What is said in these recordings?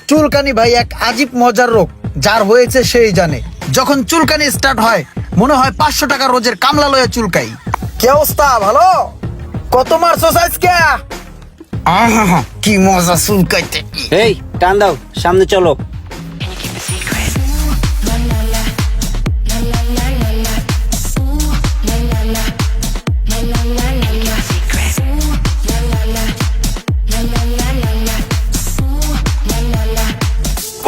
চুলকানি ভাই এক আজীব মজার রোগ, যার হয়েছে সেই জানে। যখন চুলকানি স্টার্ট হয় মনে হয় 500 টাকা রোজের কামলা লয়ে চুলকাই। কি অবস্থা? ভালো? কত মারছো আজকে? আহা কি মজা চুলকাইতে। এই টান দাও, সামনে চলো।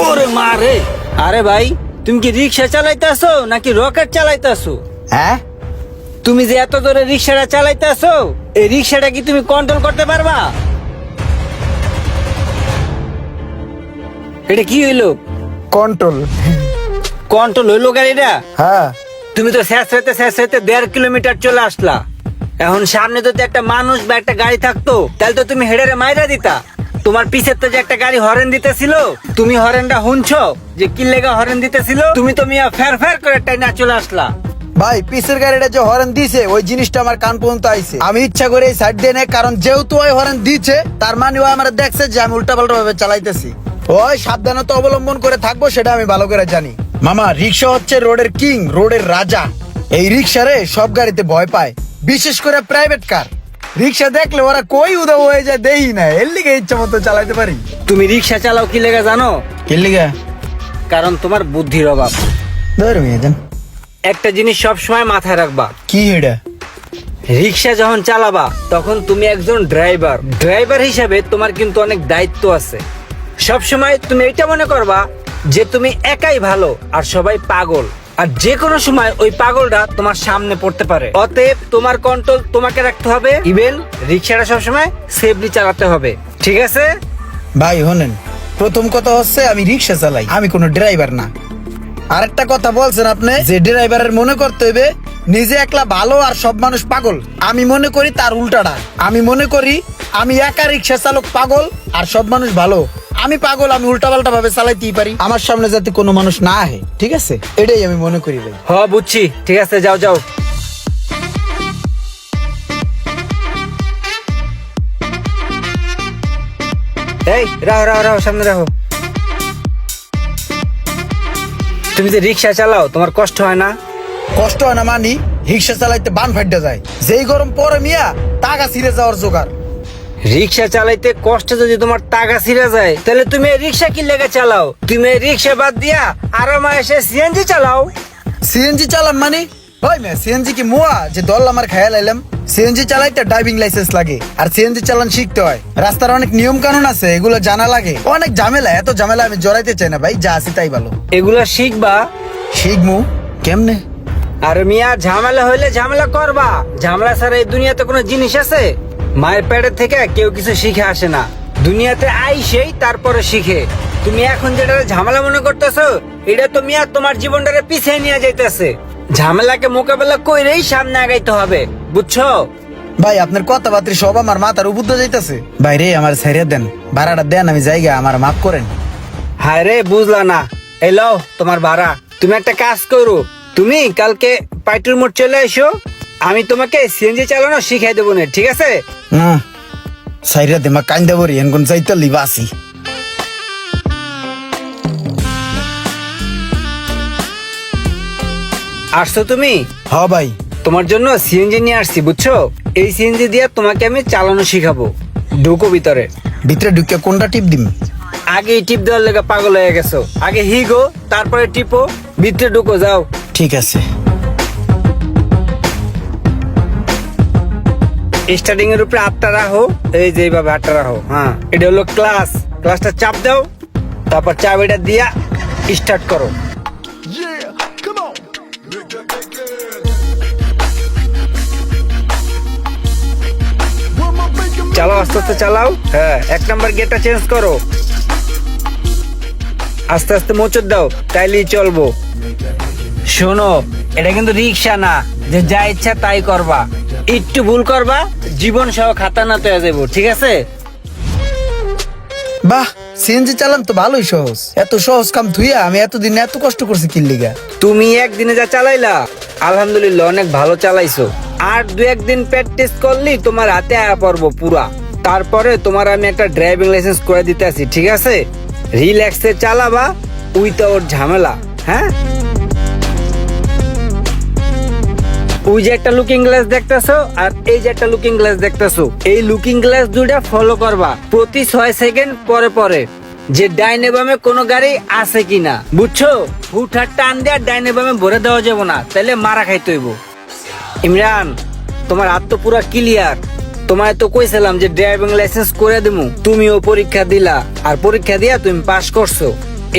ওরে মারে, আরে ভাই তুমি কি রিক্সা চালাইতেছো নাকি রকেট চালাইতেছো? হ্যাঁ, তুমি যে এত জোরে রিক্সাটা চালাইতেছো, এই রিক্সাটা কি তুমি কন্ট্রোল করতে পারবা? এটা কি হইলো? কন্ট্রোল। কন্ট্রোল হইলো গাড়িটা? হ্যাঁ, তুমি তো শেষ হইতে 1.5 কিলোমিটার চলে আসলা। এখন সামনে যদি একটা মানুষ বা একটা গাড়ি থাকতো তাহলে তো তুমি হেডারে মাইরা দিতা। তোমার পিছের তো যে একটা গাড়ি হরেন দিতেছিল, তুমি হরেনটা শুনছো যে কি লেগা হরেন দিতেছিল? তুমি তো মিয়া ফের ফের করে টাইনা চলে আসলা। ভাই পিসের গাড়িটা যে হরেন দিছে ওই জিনিসটা আমার কান পর্যন্ত আইছে। আমি ইচ্ছা করে এই সাইড দিয়ে নেই, কারণ যেহেতু ওই হরেন দিচ্ছে তার মানে ও আমার দেখছে যে আমি উল্টাপাল্টা ভাবে চালাইতেছি। ওই সাবধানতা অবলম্বন করে থাকবো সেটা আমি ভালো করে জানি। মামা, রিক্সা হচ্ছে রোডের কিং, রোডের রাজা। এই রিক্সারে সব গাড়িতে ভয় পায়, বিশেষ করে প্রাইভেট কার। রিক্সা দেখলে ওরা কই উদাও হয়ে যায় দেই না, এর লিগে ইচ্ছা মতো চালাইতে পারি। তুমি রিক্সা চালাও কি লেগা জানো? এর লিগে কারণ তোমার বুদ্ধির অভাব। ধর্মীয় জান একটা জিনিস সব সময় মাথায় রাখবা, কি এটা? রিক্সা যখন চালাবা তখন তুমি একজন ড্রাইভার। ড্রাইভার হিসাবে তোমার কিন্তু অনেক দায়িত্ব আছে। সব সময় তুমি এটা মনে করবা যে তুমি একাই ভালো আর সবাই পাগল, আর যে কোনো সময় ওই পাগলটা তোমার সামনে পড়তে পারে। অতএব তোমার কন্ট্রোল তোমাকে রাখতে হবে, ইভেন রিক্সাটা সবসময় সেফলি চালাতে হবে, ঠিক আছে? ভাই শোনেন, প্রথম কথা হচ্ছে আমি রিক্সা চালাই, আমি কোনো ড্রাইভার না। আরেকটা কথা বলছেন আপনি যে ড্রাইভারের মনে করতে হইবে নিজে একলা ভালো আর সব মানুষ পাগল। আমি মনে করি তার উল্টাটা। আমি মনে করি আমি একা রিক্সা চালক পাগল আর সব মানুষ ভালো। আমি পাগল, আমি উল্টাপাল্টা ভাবে চালাইতেই পারি, আমার সামনে যাতে কোনো মানুষ না আহে, ঠিক আছে? এটাই আমি মনে করি ভাই। হ বুঝছি, ঠিক আছে, যাও যাও। এই রাহো রাহো রাহো, সামনে রাহো। তুমি যে রিক্সা চালাও তোমার কষ্ট হয় না? কষ্ট হয় না মানি, রিক্সা চালাইতে বান ফাইটে যায়। যেই গরম পরে মিয়া টাকা ছিঁড়ে যাওয়ার জোগাড়। রিক্সা চালাইতে কষ্ট যদি তোমার টাকা ছিঁড়ে যায় তাহলে তুমি এই রিক্সা কি লেগে চালাও? তুমি এই রিক্সা বাদ দিয়া আরামে এসে সিএনজি চালাও। সিএনজি চালাম মানে? ওই মেয়ে, সিএনজি কি মুয়া যে দল আমার খেয়াল আইলাম? সিএনজি চালাইতে ড্রাইভিং লাইসেন্স লাগে, আর সিএনজি চালান শিখতে হয়। রাস্তার অনেক নিয়ম কানুন আছে, এগুলো জানা লাগে। অনেক ঝামেলা, এত ঝামেলা আমি জড়াইতে চাই না ভাই, যা আছি তাই ভালো। এগুলা শিখবা। শিখমু কেমনে? আর মিয়া ঝামেলা হইলে ঝামেলা করবা, ঝামেলা ছাড়া এই দুনিয়াতে কোনো জিনিস আছে? মায়ের পেটের থেকে কেউ কিছু শিখে আসে না, দুনিয়াতে আইসেই তারপরে শিখে। তুমি এখন যেটা ঝামেলা মনে করতেছো এটা তো মিয়া তোমার জীবনটারে পিছিয়ে নিয়ে যাইতেছে। ঝামেলাকে মোকাবেলা কইরেই সামনে আগাইতে হবে, বুঝছো? ভাই আপনার কথাবার্তা সব আমার মাথার উপর যাইতেছে। ভাই রে আমার ছেড়ে দেন, ভাড়াটা দেন, আমি জায়গা আমার মাফ করেন। হায় রে, বুঝলা না? এই লও তোমার ভাড়া। তুমি একটা কাজ করো, তুমি কালকে পাইটুর মোড় চলে এসো, আমি তোমাকে সিএনজি চালানো শিখাই দেবো না, ঠিক আছে? না সাইরা দে, মা কান্দা বরি এনকন যাইতে লিবা আসি। আসছো তুমি? হ ভাই। তোমার জন্য সিএনজি নিয়ে আসছি, বুঝছো? এই সিএনজি দিয়ে তোমাকে আমি চালানো শিখাবো। ঢুকো ভিতরে। ভিতরে ঢুকে কোনটা টিপ দিম? আগে টিপ দেওয়ার লেগে পাগল হয়ে গেছো, আগে হিগো তারপরে টিপো। ভিতরে ঢুকো, যাও। ঠিক আছে। স্টার্টিং এর উপরে হাতটা রাখো, এই যে এইভাবে হাতটা রাখো। হ্যাঁ, এটা হলো ক্লাস। ক্লাসটা চাপ দাও, তারপর চাবিটা দিয়া স্টার্ট করো। চালাও, আস্তে আস্তে চালাও। হ্যাঁ, 1 নাম্বার গিয়ারটা চেঞ্জ করো। আস্তে আস্তে মোচড় দাও, তাইলেই চলবো। শোনো, এটা কিন্তু রিক্সা না যে যা ইচ্ছা তাই করবা। একটু ভুল করবা জীবন সহ খাতানাত হয়ে যাবো, ঠিক আছে? বাহ, সিএনজি চালান তো ভালোই সহজ। এত সহজ কাম থুইয়া আমি এতদিন এত কষ্ট করছি কি লিগা? তুমি একদিনে যা চালাইলা, আলহামদুলিল্লাহ অনেক ভালো চালাইছো। আর 2-1 দিন প্র্যাকটিস করলি তোমার হাতে আয়া পড়বো পুরা। তারপরে তোমার আমি একটা ড্রাইভিং লাইসেন্স করে দিতে আসি, ঠিক আছে? রিল্যাক্সে চালাবা উইথাউট ঝামেলা। হ্যাঁ, ওই যে একটা লুকিং গ্লাস দেখতেছো আর এই যে একটা লুকিং গ্লাস দেখতেছো, এই লুকিং গ্লাস দুইটা ফলো করবা প্রতি 6 সেকেন্ড পরে পরে, যে ডাইনে বামে কোনো গাড়ি আছে কিনা, বুঝছো? হুটহাট টান দেওয়া ডাইনে বামে ভরে দেওয়া যাবো না, তাহলে মারা খাইতে হইব। ইমরান, তোমার হাত তো পুরা ক্লিয়ার। তোমায় তো কইছিলাম যে ড্রাইভিং লাইসেন্স করে দিমু, তুমিও পরীক্ষা দিলা আর পরীক্ষা দিয়া তুমি পাস করছো।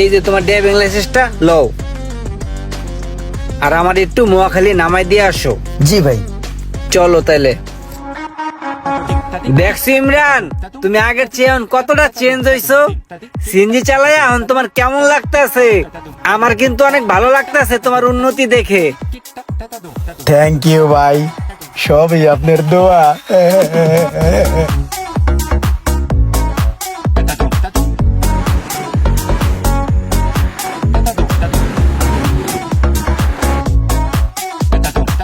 এই যে তোমার ড্রাইভিং লাইসেন্সটা লও, আর আমার একটু মোয়াখালী নামাই দিয়ে আসো। জি ভাই। চলো তাইলে। দেখছো ইমরান, তুমি আগের চেয়ে এখন কতটা চেঞ্জ হইছো। সিএনজি চালাই এখন তোমার কেমন লাগতেছে? আমার কিন্তু অনেক ভালো লাগতেছে তোমার উন্নতি দেখে। থ্যাংক ইউ ভাই, সবই আপনার দোয়া।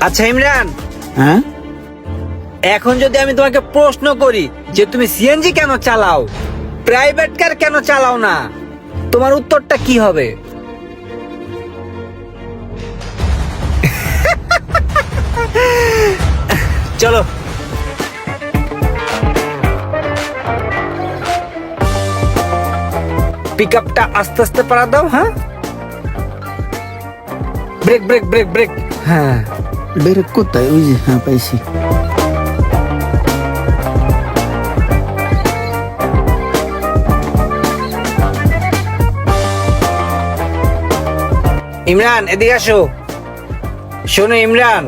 আচ্ছা ইমরান, হ্যাঁ, এখন যদি আমি তোমাকে প্রশ্ন করি যে তুমি সিএনজি কেন চালাও, প্রাইভেট কার কেন চালাও না, তোমার উত্তরটা কি হবে? চলো। পিক আপটা আস্তে আস্তে পাড়া দাও। হ্যাঁ, ব্রেক ব্রেক ব্রেক ব্রেক। হ্যাঁ, বেরেক কোথায়? ওই যে, হ্যাঁ পাইছি। ইমরান এদিকে আসো। শোনো ইমরান,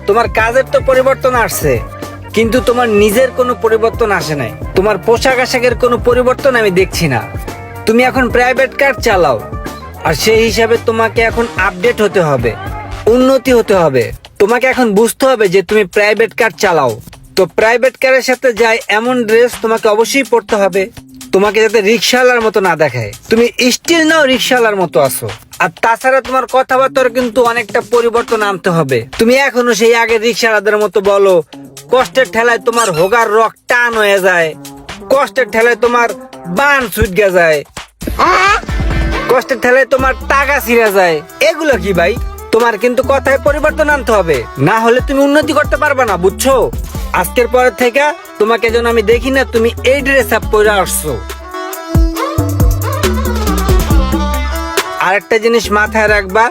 তোমার কাজের তো পরিবর্তন আসছে, কিন্তু তোমার নিজের কোনো পরিবর্তন আসে নাই। তোমার পোশাক আশাকের কোনো পরিবর্তন আমি দেখছি না। তুমি এখন প্রাইভেট কার চালাও, আর সেই হিসাবে তোমাকে এখন আপডেট হতে হবে, উন্নতি হতে হবে। তোমাকে এখন বুঝতে হবে যে তুমি প্রাইভেট কার চালাও, তো প্রাইভেট কারের সাথে যায় এমন ড্রেস তোমাকে অবশ্যই পরতে হবে, তোমাকে যাতে রিক্সাওয়ালার মতো না দেখায়। তুমি স্টিল নাও রিক্সাওয়ালার মতো আছো। আর তাছাড়া তোমার কথাবার্তার কিন্তু অনেকটা পরিবর্তন আনতে হবে। তুমি এখনো সেই আগের রিক্সাওয়ালাদের মতো বলো, কষ্টের ঠেলায় তোমার হোগার রক টান হয়ে যায়, কষ্টের ঠেলায় তোমার বান ছুটকে যায়, কষ্টের ঠেলায় তোমার টাকা ছিঁড়ে যায়। এগুলো কি ভাই? তোমার কিন্তু কথায় পরিবর্তন আনতে হবে, না হলে তুমি উন্নতি করতে পারবে না, বুঝছো? আজকের পরের থেকে তোমাকে যেন আমি দেখি না তুমি এই ড্রেস আপ পরে আসছো। আরেকটা জিনিস মাথায় রাখবা,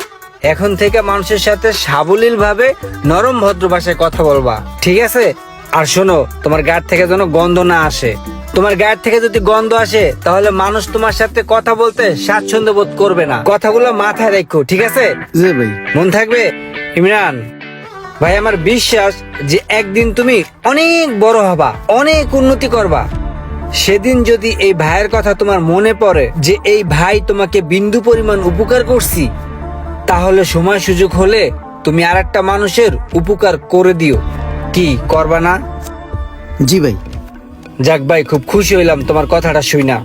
এখন থেকে মানুষের সাথে সাবলীল ভাবে নরম ভদ্র ভাষায় কথা বলবা, ঠিক আছে? আর শোনো, তোমার গাড়ি থেকে যেন গন্ধ না আসে। তোমার গাড়ি থেকে যদি গন্ধ আসে তাহলে মানুষ তোমার সাথে কথা বলতে স্বাচ্ছন্দ্য বোধ করবে না। কথাগুলো মাথায় রাখো, ঠিক আছে? জি ভাই। মন থাকবে? ইমরান ভাই, আমার বিশ্বাস যে একদিন তুমি অনেক বড় হবা, অনেক উন্নতি করবা। সেদিন যদি এই ভাইয়ের কথা তোমার মনে পড়ে যে এই ভাই তোমাকে বিন্দু পরিমাণ উপকার করছি, তাহলে সময় সুযোগ হলে তুমি আরেকটা মানুষের উপকার করে দিও। কি করবা না? জি ভাই। যাক ভাই, খুব খুশি হইলাম তোমার কথাটা শুইনা।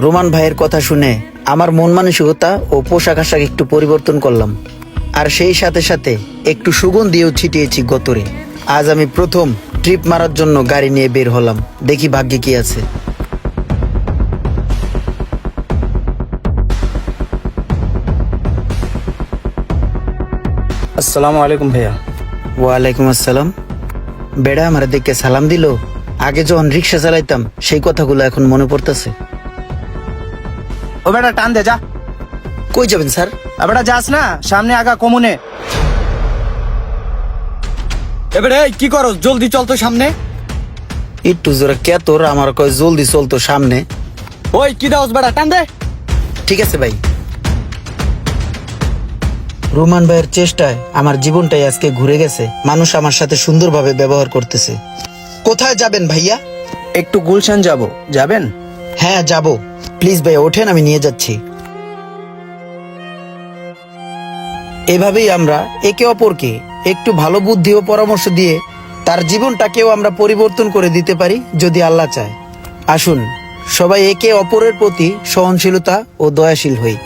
রোমান ভাইয়ের কথা শুনে আমার মন মানসিকতা ও পোশাক আশাক একটু পরিবর্তন করলাম, আর সেই সাথে সাথে একটু সুগন্ধিও ছিটিয়েছি গতরে। আজ আমি প্রথম ট্রিপ মারার জন্য গাড়ি নিয়ে বের হলাম, দেখি ভাগ্যে কি আছে। আসসালামু আলাইকুম ভাইয়া। ওয়ালাইকুম আসসালাম। বেড়া আমার দেখে সালাম দিল। আগে যখন রিক্সা চালাইতাম সেই কথাগুলো এখন মনে পড়তেছে। ও বেটা টান দে, যা। কই যাবেন স্যার? বেটা যাস না, সামনে আগা কমুনে। এবারে কি করো, জলদি চল তো সামনে। একটু জোরে কে তোর, আমার কয় জলদি চলতো সামনে। ওই কি দাওস বেটা, টান দে। ঠিক আছে ভাই। রোমান ভাইয়ের চেষ্টায় আমার জীবনটাই আজকে ঘুরে গেছে। মানুষ আমার সাথে সুন্দরভাবে ব্যবহার করতেছে। কোথায় যাবেন ভাইয়া? একটু গুলশান যাব, যাবেন? হ্যাঁ যাব। প্লিজ ভাই ওঠেন, আমি নিয়ে যাচ্ছি। এভাবেই আমরা একে অপরকে একটু ভালো বুদ্ধি ও পরামর্শ দিয়ে তার জীবনটাকেও আমরা পরিবর্তন করে দিতে পারি যদি আল্লাহ চায়। আসুন সবাই একে অপরের প্রতি সহনশীলতা ও দয়াশীল হই।